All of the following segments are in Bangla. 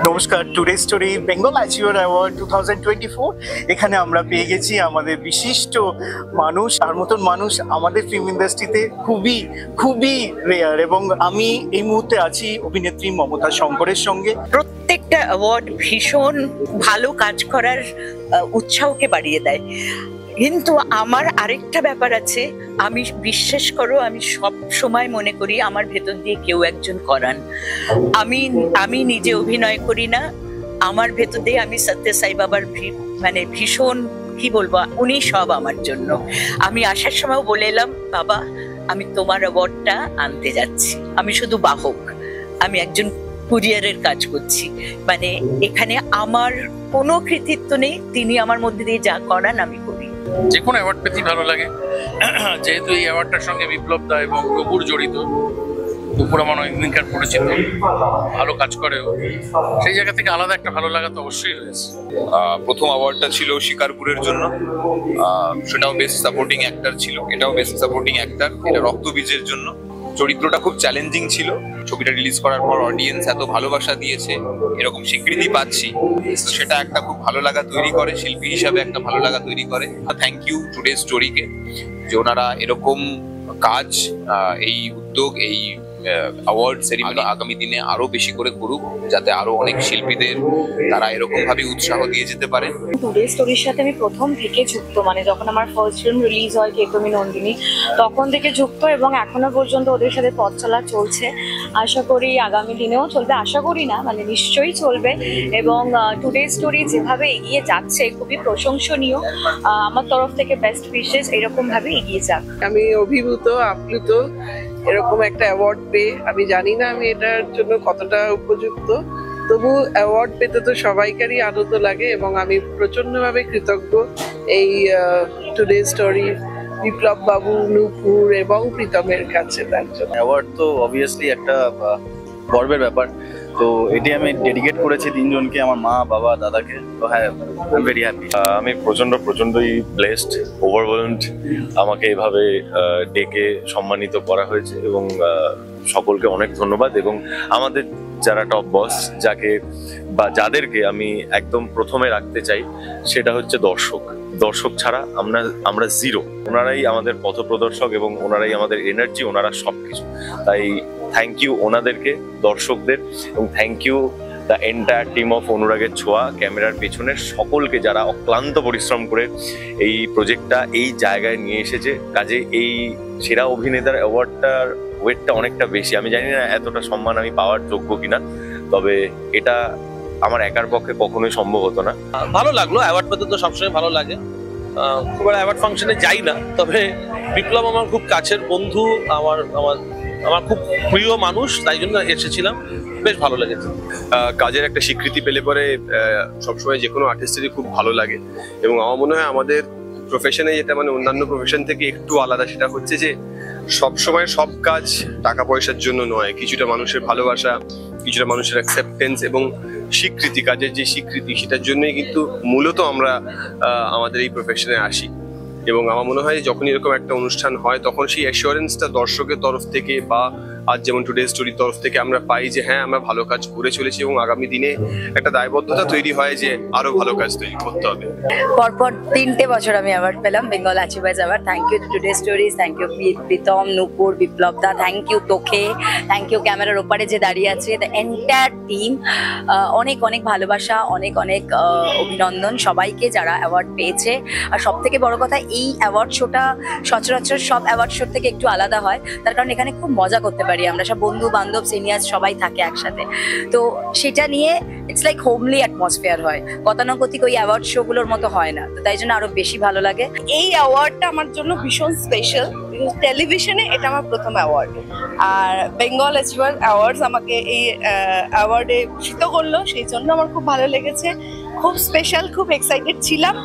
নমস্কার, today story Bengal achiever award 2024 এখানে আমরা পেয়ে গেছি আমাদের বিশিষ্ট মানুষ। তার মতন মানুষ আমাদের ফিল্ম ইন্ডাস্ট্রিতে খুবই রেয়ার, এবং আমি এই মুহূর্তে আছি অভিনেত্রী মমতা শঙ্করের সঙ্গে। প্রত্যেকটা অ্যাওয়ার্ড ভীষণ ভালো কাজ করার উৎসাহকে বাড়িয়ে দেয়, কিন্তু আমার আরেকটা ব্যাপার আছে। আমি বিশ্বাস করো, আমি সব সময় মনে করি আমার ভেতর দিয়ে কেউ একজন করান। আমি নিজে অভিনয় করি না, আমার ভেতর দিয়ে আমি সত্য সাই বাবার মানে ভীষণ কি বলবো, উনি সব আমার জন্য। আমি আসার সময় বলে এলাম, বাবা আমি তোমার অ্যাওয়ার্ডটা আনতে যাচ্ছি, আমি শুধু বাহক, আমি একজন কুরিয়ারের কাজ করছি। মানে এখানে আমার কোনো কৃতিত্ব নেই, তিনি আমার মধ্যে দিয়ে যা করান আমি করি। যে কোনো অ্যাওয়ার্ড পেতেই ভালো লাগে, যেহেতু এই অ্যাওয়ার্ডটার সঙ্গে বিপ্লব দা এবং নূপুর জড়িত। নূপুর আমার অনেকদিনকার পরিচিত, ভালো কাজ করেও, সেই জায়গা থেকে আলাদা একটা ভালো লাগা তো অবশ্যই রয়েছে। প্রথম অ্যাওয়ার্ডটা ছিল শিকারপুরের জন্য, সেটাও বেস্ট সাপোর্টিং অ্যাক্টর ছিল, এটাও বেস্ট সাপোর্টিং অ্যাক্টর। এটা রক্তবীজের জন্য। চরিত্রটা খুব চ্যালেঞ্জিং ছিল। ছবিটা রিলিজ করার পর অডিয়েন্স এত ভালোবাসা দিয়েছে, এরকম স্বীকৃতি পাচ্ছি, সেটা একটা খুব ভালো লাগা তৈরি করে, শিল্পী হিসাবে একটা ভালো লাগা তৈরি করে। থ্যাংক ইউ টুডে স্টোরিকে, যে ওনারা এরকম কাজ, এই উদ্যোগ, এই অ্যাওয়ার্ড সেরিমনি আগামী দিনে আরো বেশি করে করুক, যাতে আরো অনেক শিল্পীদের তারা এরকম ভাবে উৎসাহ দিয়ে যেতে পারে। টুডে স্টোরির সাথে আমি প্রথম থেকে যুক্ত, মানে যখন আমার ফার্স্ট ফিল্ম রিলিজ হয় কে তুমি নন্দিনী, তখন থেকে যুক্ত, এবং এখনো পর্যন্ত ওদের সাথে পথ চলা চলছে। আশা করি আগামী দিনেও চলবে, আশা করি না মানে নিশ্চয়ই চলবে। এবং টুডে স্টোরি যেভাবে এগিয়ে যাচ্ছে খুবই প্রশংসনীয়। আমার তরফ থেকে বেস্ট উইশেস, এরকম ভাবে এগিয়ে যাক। আমি অভিভূত, আপ্লুত এরকম একটা অ্যাওয়ার্ড পেয়ে। আমি জানি না আমি এটার জন্য কতটা উপযুক্ত, তবু অ্যাওয়ার্ড পেতে তো সবাইকারই আনন্দ লাগে, এবং আমি প্রচন্ডভাবে কৃতজ্ঞ এই টুডে স্টোরি বিপ্লব বাবু, নূপুর এবং প্রীতমের কাছে তার জন্য। অ্যাওয়ার্ড তো অবভিয়াসলি একটা গর্বের ব্যাপার, তো এটি আমি ডেডিকেট করেছি তিনজনকে, আমার মা, বাবা, দাদাকে। তো হ্যাঁ, আই এম ভেরি হ্যাপি। আমি প্রচন্ডই ব্লেসড, ওভারওয়েলমড। আমাকে এভাবে ডেকে সম্মানিত করা হয়েছে, এবং সকলকে অনেক ধন্যবাদ। এবং আমাদের যারা টপ বস, যাকে বা যাদেরকে আমি একদম প্রথমে রাখতে চাই, সেটা হচ্ছে দর্শক ছাড়া আমরা জিরো। ওনারাই আমাদের পথপ্রদর্শক, এবং ওনারাই আমাদের এনার্জি, ওনারা সবকিছু। তাই থ্যাংক ইউ ওনাদেরকে, দর্শকদের, এবং thank you the entire team of অনুরাগের ছোঁয়া, ক্যামেরার পেছনের সকলকে, যারা অক্লান্ত পরিশ্রম করে এই প্রজেক্টটা এই জায়গায় নিয়ে এসেছে। কাজে এই সেরা অভিনেতার অ্যাওয়ার্ডটার ওয়েটটা অনেকটা বেশি। আমি জানি না এতটা সম্মান আমি পাওয়ার যোগ্য কিনা, তবে এটা আমার একার পক্ষে কখনোই সম্ভব হতো না। ভালো লাগলো, অ্যাওয়ার্ড পেতে তো সবসময় ভালো লাগে। খুব একটা অ্যাওয়ার্ড ফাংশনে যাই না, তবে বিপ্লব আমার খুব কাছের বন্ধু, আমার খুব প্রিয় মানুষ, তাই জন্য এসেছিলাম, বেশ ভালো লেগেছে। কাজের একটা স্বীকৃতি পেলে পরে সবসময় যে কোনো আর্টিস্টেরই খুব ভালো লাগে। এবং আমার মনে হয় আমাদের প্রফেশনে, যেটা মানে অন্যান্য প্রফেশন থেকে একটু আলাদা, সেটা হচ্ছে যে সবসময় সব কাজ টাকা পয়সার জন্য নয়। কিছুটা মানুষের ভালোবাসা, কিছুটা মানুষের অ্যাকসেপ্টেন্স এবং স্বীকৃতি, কাজের যে স্বীকৃতি, সেটার জন্যই কিন্তু মূলত আমরা আমাদের এই প্রফেশনে আসি। এবং আমার মনে হয় যখন এরকম একটা অনুষ্ঠান হয়, তখন সেই অ্যাসিওরেন্সটা দর্শকের তরফ থেকে, বা আজ যেমন টুডে স্টোরির তরফ থেকে আমরা পাই যে হ্যাঁ, আমরা ভালো কাজ করে চলেছি, এবং আগামী দিনে একটা দায়বদ্ধতা তৈরি হয় যে আরো ভালো কাজ তৈরি করতে হবে। পরপর 3টে বছর আমি অ্যাওয়ার্ড পেলাম, Bengal achievers award. Thank you Today Stories, thank you Pritam, Nupur, Biplab da, thank you তোকে, থ্যাংক ইউ ক্যামেরার ওপারে যে দাঁড়িয়ে আছে দ্য এন্টায়ার টিম। অনেক ভালোবাসা, অনেক অভিনন্দন সবাইকে যারা অ্যাওয়ার্ড পেয়েছে। আর সব থেকে বড় কথা, এই অ্যাওয়ার্ড শোটা সচরাচর সব অ্যাওয়ার্ড শোর থেকে একটু আলাদা হয়, তার কারণ এখানে খুব মজা করতে পারি, আমরা সব বন্ধু বান্ধব সিনিয়র সবাই থাকে একসাথে। তো সেটা নিয়ে ইটস লাইক হোমলি অ্যাটমসফিয়ার হয়, গতানুগতিক ওই অ্যাওয়ার্ড শো গুলোর মতো হয় না, তো তাই জন্য আরো বেশি ভালো লাগে। এই অ্যাওয়ার্ডটা আমার জন্য ভীষণ স্পেশাল, টেলিভিশনে এটা আমার প্রথম অ্যাওয়ার্ড, আর বেঙ্গল অ্যাচিভার অ্যাওয়ার্ডস আমাকে এই অ্যাওয়ার্ডে ভূষিত করলো, সেই জন্য আমার খুব ভালো লেগেছে, খুব স্পেশাল, খুব এক্সাইটেড ছিলাম।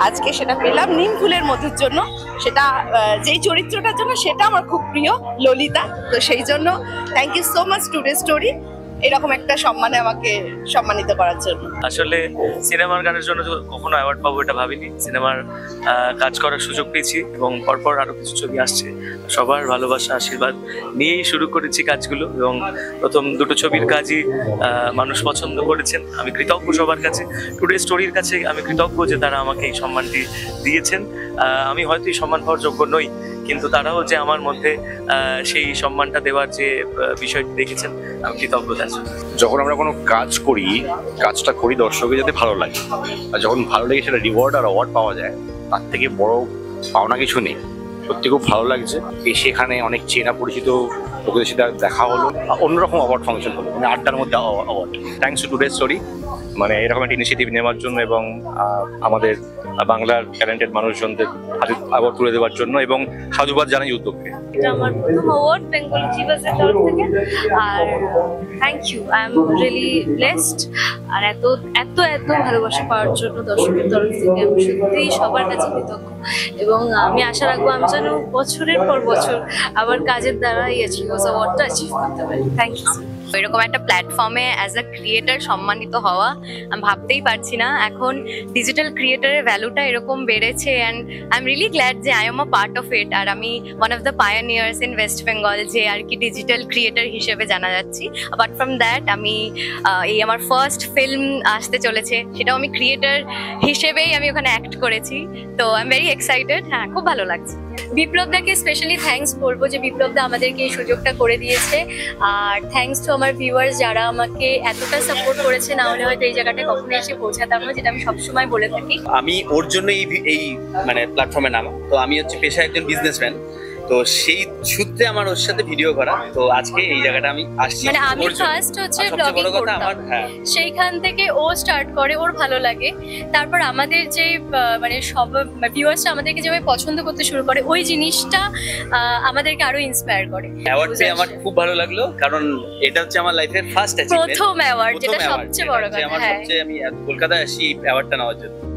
আজকে সেটা পেলাম নিম ফুলের মধুর জন্য, সেটা যেই চরিত্রটার জন্য সেটা আমার খুব প্রিয়, ললিতা। তো সেই জন্য thank you so much Today Story এরকম একটা সম্মানে আমাকে সম্মানিত করার জন্য। আসলে সিনেমার গানের জন্য কখনো অ্যাওয়ার্ড পাবো এটা ভাবিনি, সিনেমার কাজ করার সুযোগ পেয়েছি এবং পরপর আরো কিছু ছবি আসছে, সবার ভালোবাসা আশীর্বাদ নিয়েই শুরু করেছি কাজগুলো এবং প্রথম দুটো ছবির কাজই মানুষ পছন্দ করেছেন। আমি কৃতজ্ঞ সবার কাছে, টুডে স্টোরির কাছে আমি কৃতজ্ঞ যে তারা আমাকে এই সম্মানটি দিয়েছেন। আমি হয়তো এই সম্মান পাওয়ার যোগ্য নই, কিন্তু তারাও যে আমার মধ্যে সেই সম্মানটা দেওয়ার যে বিষয়টি দেখেছেন, আমি কৃতজ্ঞ। যখন আমরা কোনো কাজ করি, কাজটা করি দর্শকের যাতে ভালো লাগে, আর যখন ভালো লাগে সেটা রিওয়ার্ড আর অ্যাওয়ার্ড পাওয়া যায়, তার থেকে বড় পাওনা কিছু নেই। সত্যি খুব ভালো লাগছে, সেখানে অনেক চেনা পরিচিত লোকেদের সাথে দেখা হলো, অন্যরকম অ্যাওয়ার্ড ফাংশন হলো, মানে আড্ডার মধ্যে award. Thanks to today story মানে এরকম একটা ইনিশিয়েটিভ নেওয়ার জন্য এবং আমাদের বাংলার ট্যালেন্টেড মানুষজনদের হাতে অ্যাওয়ার্ড তুলে দেওয়ার জন্য, এবং সাধুবাদ জানাই উদ্যোগকে। এটা আমার প্রথম অ্যাওয়ার্ড বেঙ্গল অ্যাচিভার্সের তরফ থেকে, আর thank you, I am really blessed. আর এত এত এত ভালোবাসা পাওয়ার জন্য দর্শকের তরফ থেকে আমি সত্যিই সবার কাছে কৃতজ্ঞ, এবং আমি আশা রাখবো আমি যেন বছরের পর বছর আবার কাজের দ্বারা এই অ্যাচিভার্স অ্যাওয়ার্ডটা অ্যাচিভ করতে পারি। Thank you. এরকম একটা প্ল্যাটফর্মে অ্যাজ আ ক্রিয়েটার সম্মানিত হওয়া আমি ভাবতেই পারছি না। এখন ডিজিটাল ক্রিয়েটারের ভ্যালুটা এরকম বেড়েছে, and I am really glad যে I am a part of it, আর আমি one of the pioneers in West Bengal যে আর কি ডিজিটাল ক্রিয়েটার হিসেবে জানা যাচ্ছি। অ্যাপার্ট ফ্রম দ্যাট আমি এই আমার ফার্স্ট ফিল্ম আসতে চলেছে, সেটাও আমি ক্রিয়েটার হিসেবেই আমি ওখানে অ্যাক্ট করেছি, তো আই এম ভেরি এক্সাইটেড। হ্যাঁ, খুব ভালো লাগছে। বিপ্লবদাকে স্পেশালি থ্যাঙ্কস বলবো যে বিপ্লবদা আমাদেরকে এই সুযোগটা করে দিয়েছে, আর থ্যাঙ্কস টু আমার ভিউয়ার্স যারা আমাকে এতটা সাপোর্ট করেছে, না হলে হয়তো এই জায়গাটায় কখনো এসে পৌঁছাতাম না, যেটা আমি সবসময় বলে থাকি। আমি ওর জন্য এই মানে প্ল্যাটফর্মে নামা, তো আমি হচ্ছে পেশায় একজন বিজনেসম্যান, তো সেই সূত্রে আমার ওর সাথে ভিডিও করা, তো আজকে এই জায়গাটা আমি আসছি। মানে আমি ফার্স্ট হচ্ছে ব্লগিং করতাম, সেইখান থেকে ও স্টার্ট করে, ওর ভালো লাগে, তারপর আমাদের যে মানে সব ভিউয়ার্সরা আমাদেরকে যেভাবে পছন্দ করতে শুরু করে, ওই জিনিসটা আমাদেরকে আরো ইন্সপায়ার করে। অ্যাওয়ার্ড পেয়ে আমার খুব ভালো লাগলো, কারণ এটা হচ্ছে আমার লাইফের ফার্স্ট অ্যাচিভমেন্ট, প্রথম অ্যাওয়ার্ড, যেটা সবচেয়ে বড় কথা। আমার সবচেয়ে আমি কলকাতায় আসি এই অ্যাওয়ার্ডটা নেওয়ার জন্য।